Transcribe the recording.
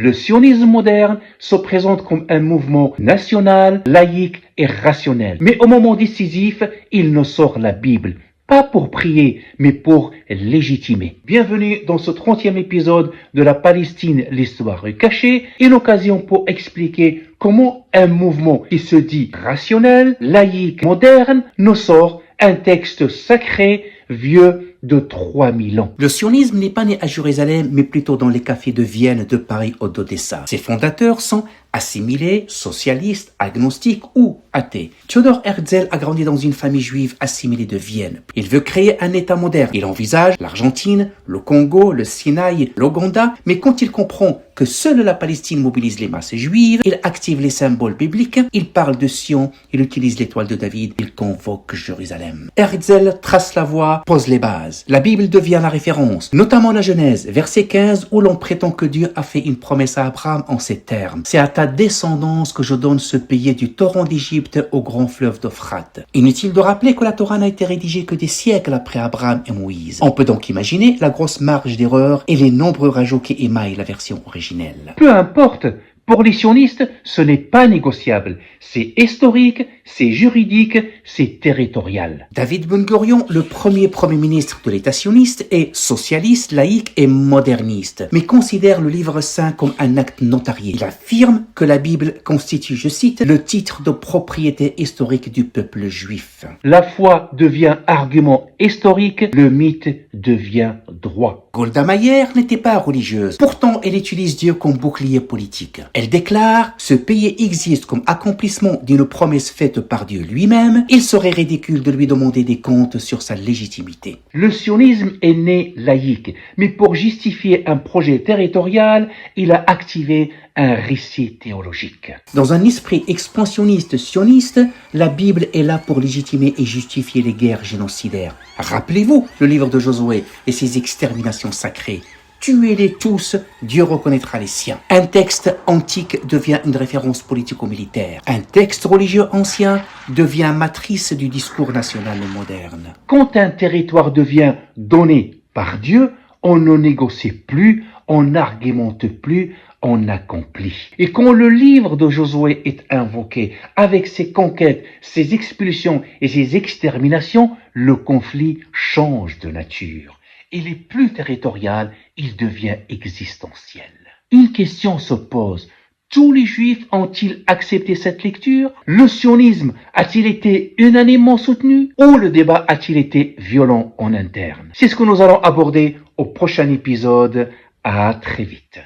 Le sionisme moderne se présente comme un mouvement national, laïque et rationnel. Mais au moment décisif, il nous sort la Bible. Pas pour prier, mais pour légitimer. Bienvenue dans ce 30e épisode de la Palestine, l'histoire cachée, une occasion pour expliquer comment un mouvement qui se dit rationnel, laïque, moderne, nous sort un texte sacré, vieux de 3000 ans. Le sionisme n'est pas né à Jérusalem, mais plutôt dans les cafés de Vienne, de Paris ou d'Odessa. Ses fondateurs sont assimilés, socialistes, agnostiques ou athées. Theodor Herzl a grandi dans une famille juive assimilée de Vienne. Il veut créer un État moderne. Il envisage l'Argentine, le Congo, le Sinaï, l'Ouganda, mais quand il comprend que seule la Palestine mobilise les masses juives, il active les symboles bibliques, il parle de Sion, il utilise l'étoile de David, il convoque Jérusalem. Herzl trace la voie, pose les bases. La Bible devient la référence, notamment la Genèse, verset 15, où l'on prétend que Dieu a fait une promesse à Abraham en ces termes. C'est à ta descendance que je donne ce pays du torrent d'Égypte au grand fleuve d'Euphrate. Inutile de rappeler que la Torah n'a été rédigée que des siècles après Abraham et Moïse. On peut donc imaginer la grosse marge d'erreur et les nombreux rajouts qui émaillent la version originelle. Peu importe, pour les sionistes, ce n'est pas négociable. C'est historique, c'est juridique, c'est territorial. David Ben-Gurion, le premier ministre de l'État sioniste, est socialiste, laïque et moderniste, mais considère le livre saint comme un acte notarié. Il affirme que la Bible constitue, je cite, le titre de propriété historique du peuple juif. La foi devient argument historique, le mythe devient droit. Golda Meir n'était pas religieuse. Pourtant, elle utilise Dieu comme bouclier politique. Elle déclare « Ce pays existe comme accomplissement d'une promesse faite par Dieu lui-même. Il serait ridicule de lui demander des comptes sur sa légitimité. » Le sionisme est né laïque, mais pour justifier un projet territorial, il a activé un récit théologique. Dans un esprit expansionniste sioniste, la Bible est là pour légitimer et justifier les guerres génocidaires. Rappelez-vous le livre de Josué et ses exterminations sacrées. Tuez-les tous, Dieu reconnaîtra les siens. Un texte antique devient une référence politico-militaire. Un texte religieux ancien devient matrice du discours national moderne. Quand un territoire devient donné par Dieu, on ne négocie plus, on n'argumente plus, on accomplit. Et quand le livre de Josué est invoqué avec ses conquêtes, ses expulsions et ses exterminations, le conflit change de nature. Il est plus territorial, il devient existentiel. Une question se pose. Tous les Juifs ont-ils accepté cette lecture? Le sionisme a-t-il été unanimement soutenu? Ou le débat a-t-il été violent en interne? C'est ce que nous allons aborder au prochain épisode. À très vite.